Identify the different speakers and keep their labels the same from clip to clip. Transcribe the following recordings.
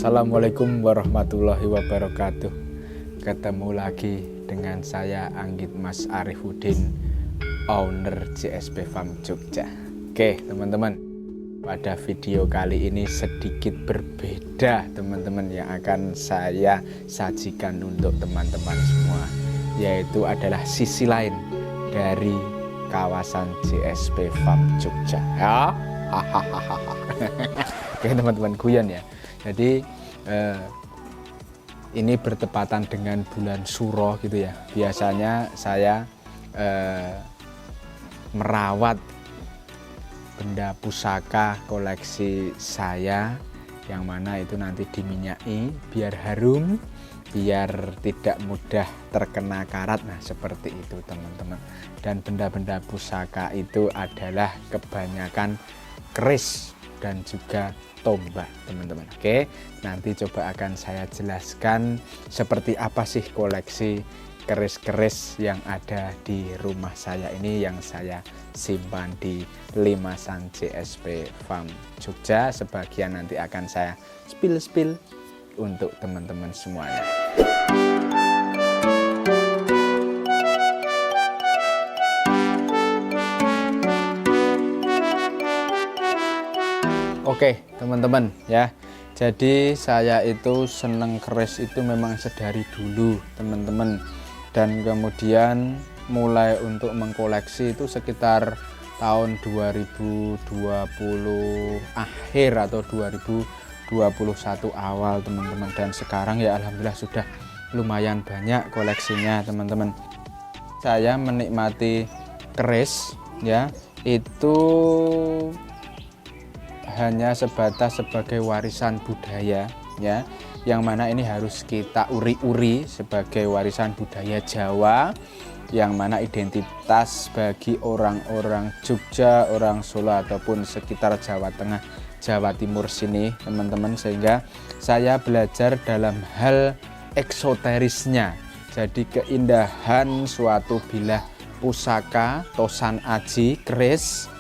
Speaker 1: Assalamualaikum warahmatullahi wabarakatuh. Ketemu lagi dengan saya Anggit Mas Arifuddin, owner JSP Farm Jogja. Oke teman-teman, pada video kali ini sedikit berbeda teman-teman yang akan saya sajikan untuk teman-teman semua, yaitu adalah sisi lain dari kawasan JSP Farm Jogja ya. Oke teman-teman, guyon ya. Jadi ini bertepatan dengan bulan Suro gitu ya. Biasanya saya merawat benda pusaka koleksi saya, yang mana itu nanti diminyaki biar harum, biar tidak mudah terkena karat. Nah seperti itu teman-teman. Dan benda-benda pusaka itu adalah kebanyakan keris dan juga tombak teman-teman. Oke, nanti coba akan saya jelaskan seperti apa sih koleksi keris-keris yang ada di rumah saya ini, yang saya simpan di Limasan JSP Farm Jogja. Sebagian nanti akan saya spill untuk teman-teman semuanya. Oke teman-teman ya, jadi saya itu seneng keris itu memang sedari dulu teman-teman, dan kemudian mulai untuk mengkoleksi itu sekitar tahun 2020 akhir atau 2021 awal teman-teman, dan sekarang ya alhamdulillah sudah lumayan banyak koleksinya teman-teman. Saya menikmati keris ya itu hanya sebatas sebagai warisan budaya ya, yang mana ini harus kita uri-uri sebagai warisan budaya Jawa, yang mana identitas bagi orang-orang Jogja, orang Solo ataupun sekitar Jawa Tengah, Jawa Timur sini teman-teman, sehingga saya belajar dalam hal eksoterisnya. Jadi keindahan suatu bilah pusaka, tosan aji, keris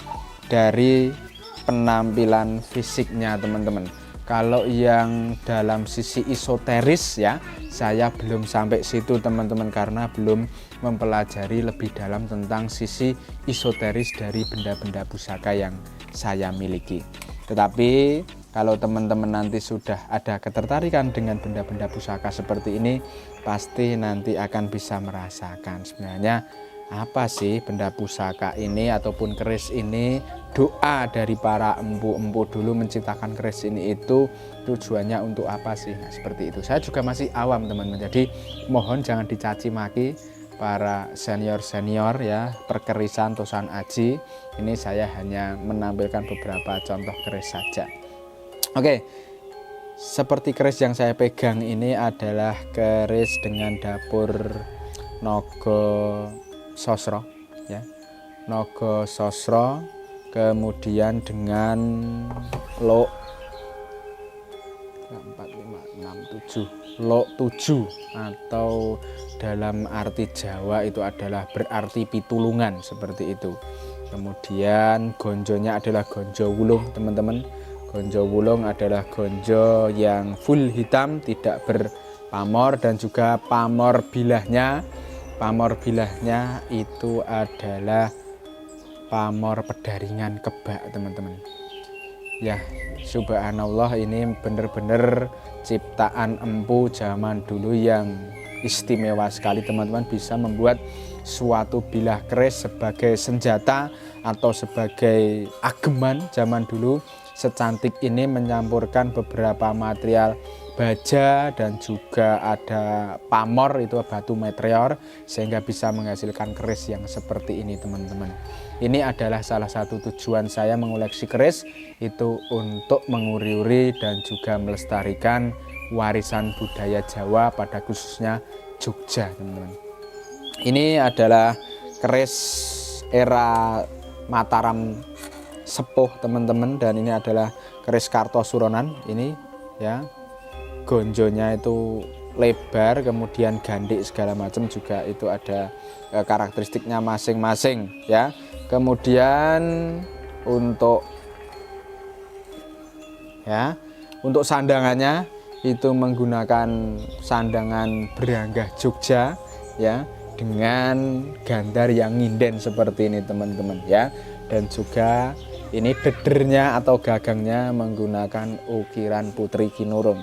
Speaker 1: dari penampilan fisiknya teman-teman. Kalau yang dalam sisi esoteris ya, saya belum sampai situ teman-teman, karena belum mempelajari lebih dalam tentang sisi esoteris dari benda-benda pusaka yang saya miliki. Tetapi kalau teman-teman nanti sudah ada ketertarikan dengan benda-benda pusaka seperti ini, pasti nanti akan bisa merasakan sebenarnya apa sih benda pusaka ini ataupun keris ini. Doa dari para empu-empu dulu menciptakan keris ini itu tujuannya untuk apa sih? Nah, seperti itu. Saya juga masih awam teman-teman, jadi mohon jangan dicaci maki para senior-senior ya, perkerisan tosan aji. Ini saya hanya menampilkan beberapa contoh keris saja. Oke, seperti keris yang saya pegang ini adalah keris dengan dapur Nogo Sosro ya, Nogo Sosro, kemudian dengan lo 4, 5, 6, 7 lo 7, atau dalam arti Jawa itu adalah berarti pitulungan seperti itu. Kemudian gonjonya adalah gonjo wulung teman-teman. Gonjo wulung adalah gonjo yang full hitam, tidak berpamor, dan juga pamor bilahnya itu adalah pamor pedaringan kebak teman-teman ya. Subhanallah, ini benar-benar ciptaan empu zaman dulu yang istimewa sekali teman-teman, bisa membuat suatu bilah keris sebagai senjata atau sebagai ageman zaman dulu secantik ini, mencampurkan beberapa material baja dan juga ada pamor, itu batu meteor, sehingga bisa menghasilkan keris yang seperti ini teman-teman. Ini adalah salah satu tujuan saya mengoleksi keris, itu untuk menguri-uri dan juga melestarikan warisan budaya Jawa, pada khususnya Jogja teman-teman. Ini adalah keris era Mataram Sepuh teman-teman, dan ini adalah keris Kartosuronan ini ya. Gonjonya itu lebar, kemudian gandik segala macam, juga itu ada karakteristiknya masing-masing ya. Kemudian untuk sandangannya itu menggunakan sandangan beranggah Jogja ya, dengan gandar yang nginden seperti ini teman-teman ya. Dan juga ini dedernya atau gagangnya menggunakan ukiran Putri Kinurung.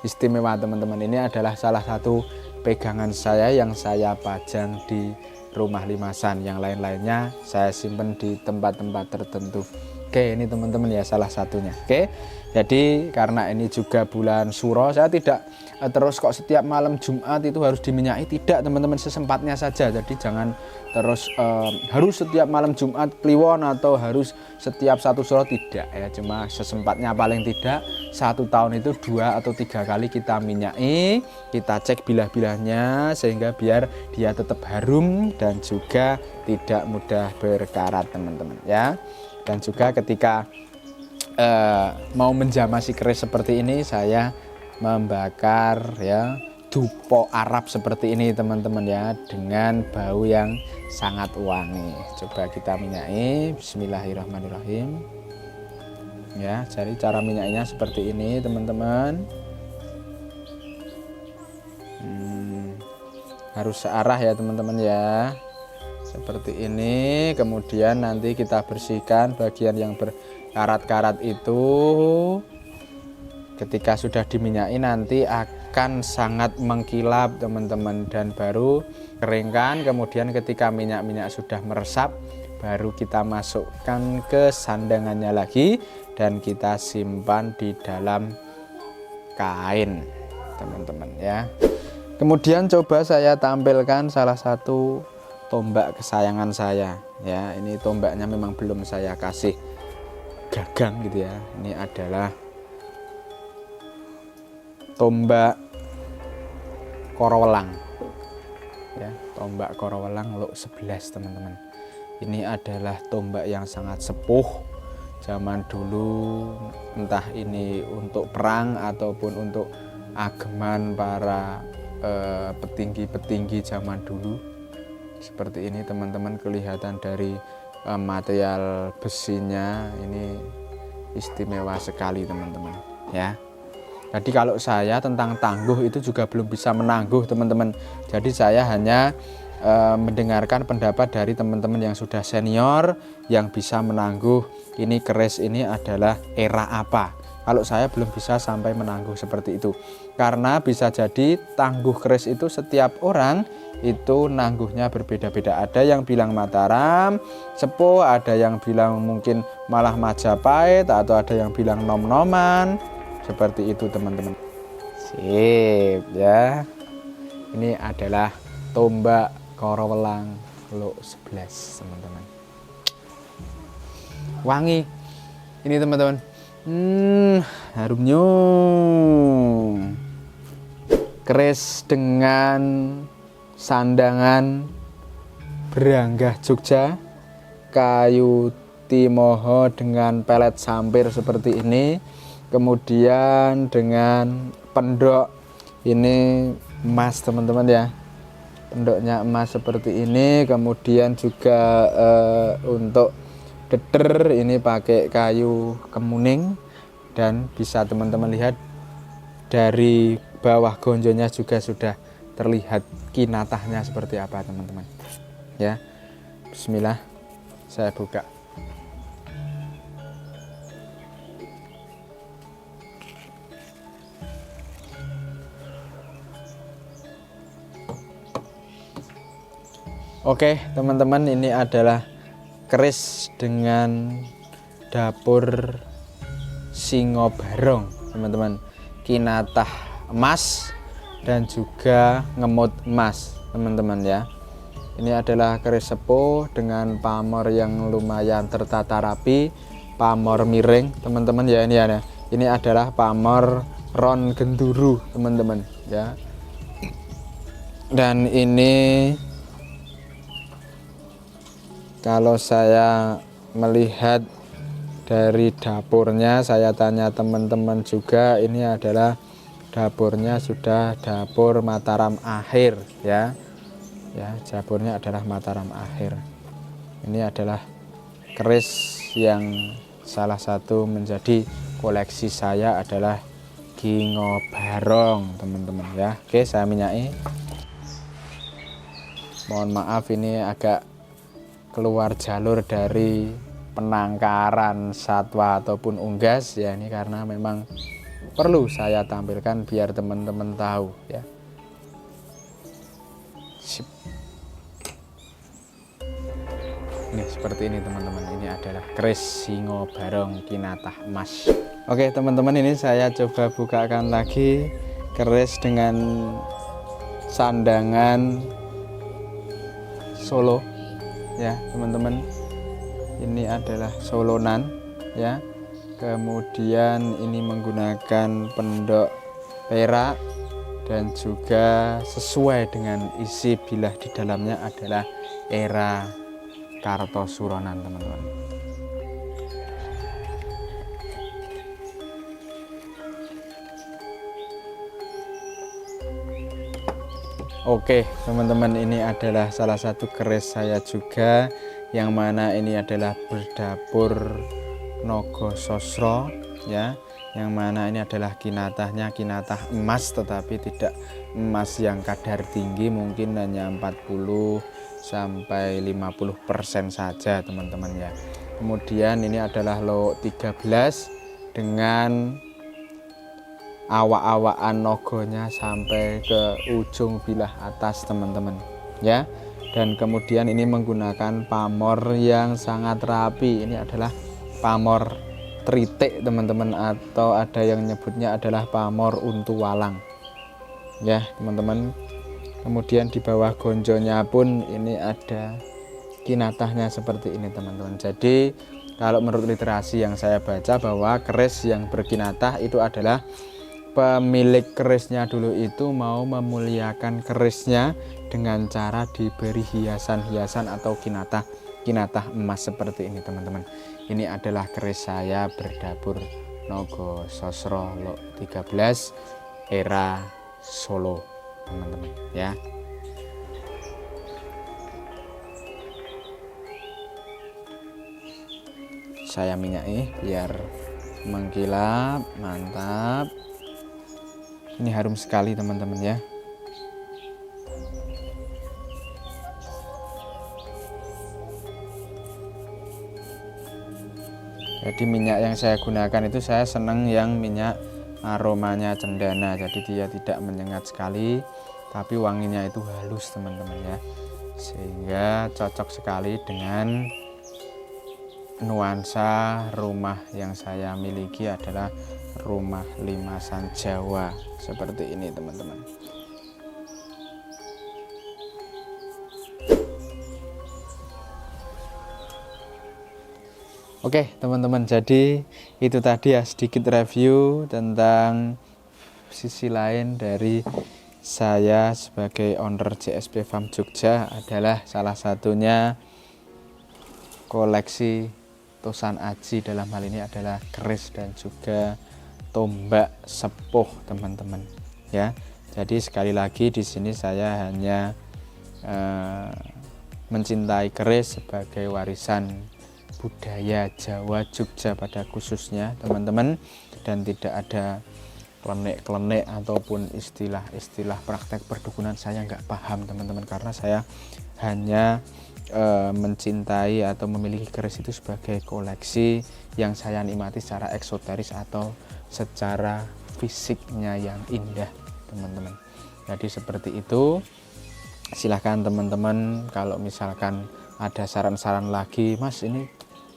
Speaker 1: Istimewa teman-teman, ini adalah salah satu pegangan saya yang saya pajang di rumah limasan. Yang lain-lainnya saya simpen di tempat-tempat tertentu. Oke, ini teman-teman ya salah satunya. Oke, jadi karena ini juga bulan Suro, saya tidak terus kok setiap malam Jumat itu harus diminyaki. Tidak teman-teman, sesempatnya saja. Jadi jangan terus harus setiap malam Jumat Kliwon atau harus setiap satu Suro, tidak ya. Cuma sesempatnya, paling tidak 1 tahun itu 2 atau 3 kali kita minyaki, kita cek bilah-bilahnya sehingga biar dia tetap harum dan juga tidak mudah berkarat teman-teman ya. Dan juga ketika mau menjamasi keris seperti ini, saya membakar ya dupo Arab seperti ini teman-teman ya, dengan bau yang sangat wangi. Coba kita minyaki. Bismillahirrahmanirrahim ya. Jadi cara minyakinya seperti ini teman-teman. Harus searah ya teman-teman ya, seperti ini. Kemudian nanti kita bersihkan bagian yang berkarat-karat itu. Ketika sudah diminyaki nanti akan sangat mengkilap teman-teman, dan baru keringkan. Kemudian ketika minyak-minyak sudah meresap, baru kita masukkan ke sandangannya lagi dan kita simpan di dalam kain teman-teman ya. Kemudian coba saya tampilkan salah satu tombak kesayangan saya ya. Ini tombaknya memang belum saya kasih gagang gitu ya. Ini adalah tombak Korowelang ya, tombak Korowelang Luk 11 teman-teman. Ini adalah tombak yang sangat sepuh zaman dulu, entah ini untuk perang ataupun untuk ageman para petinggi-petinggi zaman dulu. Seperti ini teman-teman, kelihatan dari material besinya ini istimewa sekali teman-teman ya. Jadi kalau saya tentang tangguh itu juga belum bisa menangguh teman-teman. Jadi saya hanya mendengarkan pendapat dari teman-teman yang sudah senior, yang bisa menangguh ini keris ini adalah era apa. Kalau saya belum bisa sampai menangguh seperti itu, karena bisa jadi tangguh keris itu setiap orang itu nangguhnya berbeda-beda. Ada yang bilang Mataram, Sepuh, ada yang bilang mungkin malah Majapahit, atau ada yang bilang nom-noman. Seperti itu teman-teman. Sip ya. Ini adalah tombak Korowelang Luk 11 teman-teman. Wangi ini teman-teman. Harumnya. Keris dengan sandangan beranggah Jogja, kayu timoho dengan pelet sampir seperti ini. Kemudian dengan pendok ini emas teman-teman ya, pendoknya emas seperti ini. Kemudian juga untuk deder ini pakai kayu kemuning, dan bisa teman-teman lihat dari bawah gonjonya juga sudah terlihat kinatahnya seperti apa teman-teman ya. Bismillah, saya buka. Oke teman-teman, ini adalah keris dengan dapur Singo Barong teman-teman, kinatah emas dan juga ngemut emas teman-teman ya. Ini adalah keris sepuh dengan pamor yang lumayan tertata rapi, pamor miring teman-teman ya. Ini ya, ini adalah pamor ron genduru teman-teman ya. Dan ini kalau saya melihat dari dapurnya, saya tanya teman-teman juga, ini adalah dapurnya sudah dapur Mataram akhir ya. Ya, dapurnya adalah Mataram akhir. Ini adalah keris yang salah satu menjadi koleksi saya adalah Gingo Barong teman-teman ya. Oke, saya minyaki. Mohon maaf ini agak keluar jalur dari penangkaran satwa ataupun unggas ya, ini karena memang perlu saya tampilkan biar teman-teman tahu ya. Sip. Ini seperti ini teman-teman, ini adalah keris Gingo Barong Kinatah Emas. Oke teman-teman, ini saya coba bukakan lagi keris dengan sandangan Solo ya teman-teman. Ini adalah solonan ya. Kemudian ini menggunakan pendok perak dan juga sesuai dengan isi bilah di dalamnya adalah era Kartosuronan teman-teman. Oke teman-teman, ini adalah salah satu keris saya juga, yang mana ini adalah berdapur Nogososro ya, yang mana ini adalah kinatahnya kinatah emas, tetapi tidak emas yang kadar tinggi, mungkin hanya 40 sampai 50% saja teman-teman ya. Kemudian ini adalah lot 13 dengan awak-awakan nogonya sampai ke ujung bilah atas teman-teman ya. Dan kemudian ini menggunakan pamor yang sangat rapi. Ini adalah pamor tritik teman-teman, atau ada yang nyebutnya adalah pamor untu walang ya teman-teman. Kemudian di bawah gonjonya pun ini ada kinatahnya seperti ini teman-teman. Jadi kalau menurut literasi yang saya baca, bahwa keris yang berkinatah itu adalah pemilik kerisnya dulu itu mau memuliakan kerisnya dengan cara diberi hiasan-hiasan atau kinatah emas seperti ini teman-teman. Ini adalah keris saya berdapur Nogososro lot 13 era Solo teman-teman ya. Saya minyaki biar mengkilap, mantap. Ini harum sekali teman-teman ya. Jadi minyak yang saya gunakan itu saya senang yang minyak aromanya cendana, jadi dia tidak menyengat sekali tapi wanginya itu halus teman-teman ya, sehingga cocok sekali dengan nuansa rumah yang saya miliki adalah rumah limasan Jawa seperti ini teman-teman. Oke teman-teman, jadi itu tadi ya sedikit review tentang sisi lain dari saya sebagai owner JSP Farm Jogja, adalah salah satunya koleksi Tosan Aji, dalam hal ini adalah keris dan juga tombak sepuh teman-teman ya. Jadi sekali lagi di sini saya hanya mencintai keris sebagai warisan budaya Jawa Jogja pada khususnya teman-teman, dan tidak ada klenik-klenik ataupun istilah-istilah praktek perdukunan saya nggak paham teman-teman, karena saya hanya mencintai atau memiliki keris itu sebagai koleksi yang saya nikmati secara eksoteris atau secara fisiknya yang indah teman-teman. Jadi seperti itu, silahkan teman-teman kalau misalkan ada saran-saran lagi, Mas ini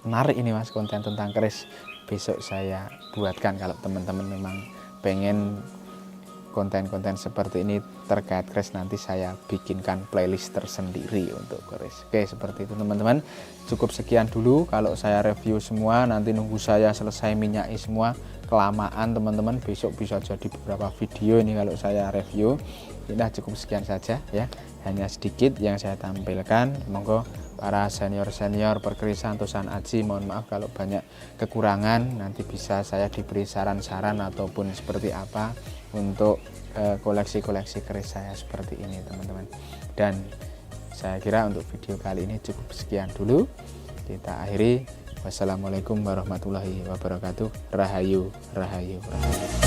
Speaker 1: menarik ini Mas konten tentang keris, besok saya buatkan. Kalau teman-teman memang pengen konten-konten seperti ini terkait keris, nanti saya bikinkan playlist tersendiri untuk keris. Oke seperti itu teman-teman, cukup sekian dulu. Kalau saya review semua nanti nunggu saya selesai minyaki semua, kelamaan teman-teman, besok bisa jadi beberapa video ini kalau saya review. Nah cukup sekian saja ya, hanya sedikit yang saya tampilkan. Monggo para senior-senior perkerisan Tosan Aji, mohon maaf kalau banyak kekurangan, nanti bisa saya diberi saran-saran ataupun seperti apa untuk koleksi-koleksi keris saya seperti ini teman-teman. Dan saya kira untuk video kali ini cukup sekian dulu, kita akhiri. Wassalamualaikum warahmatullahi wabarakatuh. Rahayu, rahayu, rahayu.